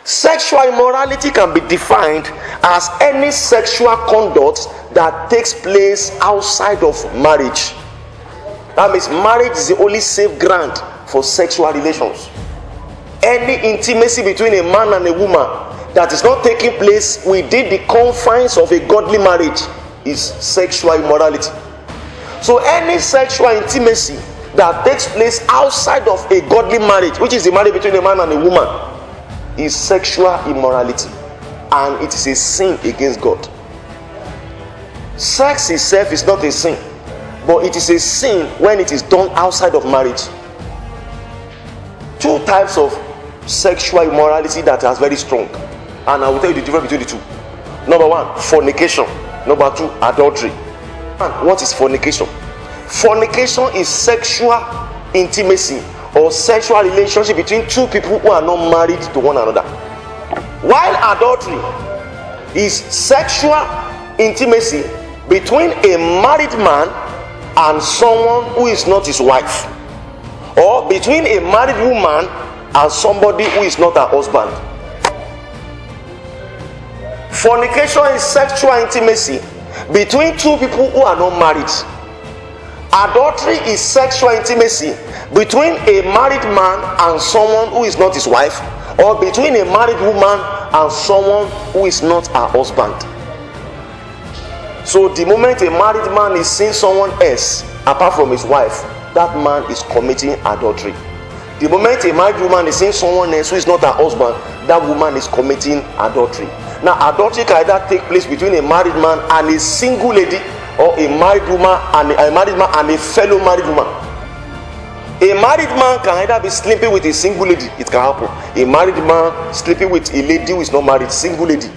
Sexual immorality can be defined as any sexual conduct that takes place outside of marriage. That means marriage is the only safe ground for sexual relations. Any intimacy between a man and a woman that is not taking place within the confines of a godly marriage is sexual immorality. So any sexual intimacy that takes place outside of a godly marriage, which is the marriage between a man and a woman, is sexual immorality, and it is a sin against God. Sex itself is not a sin, but it is a sin when it is done outside of marriage. Two types of sexual immorality that are very strong, and I will tell you the difference between the two. Number one, fornication. Number two, adultery. And what is fornication? Fornication is sexual intimacy or sexual relationship between two people who are not married to one another. While adultery is sexual intimacy between a married man and someone who is not his wife, or between a married woman and somebody who is not her husband. Fornication is sexual intimacy between two people who are not married. Adultery is sexual intimacy between a married man and someone who is not his wife, or between a married woman and someone who is not her husband. So the moment a married man is seeing someone else apart from his wife, that man is committing adultery. The moment a married woman is seeing someone else who is not her husband, that woman is committing adultery. Now, adultery can either take place between a married man and a single lady, or a married woman and a married man and a fellow married woman. A married man can either be sleeping with a single lady. It can happen. A married man sleeping with a lady who is not married, single lady.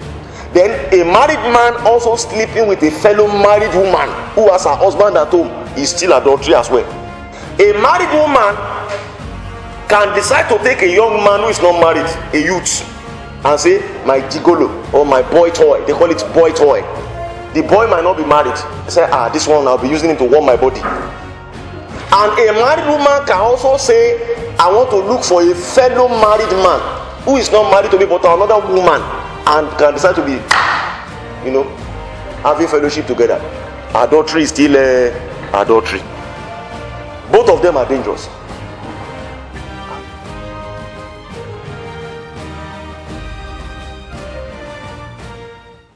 Then a married man also sleeping with a fellow married woman who has her husband at home is still adultery as well. A married woman can decide to take a young man who is not married, a youth, and say, my gigolo or my boy toy. They call it boy toy. The boy might not be married. They say, this one I'll be using it to warm my body. And a married woman can also say, I want to look for a fellow married man who is not married to me but another woman, and can decide to be, having fellowship together. Adultery is still adultery. Both of them are dangerous.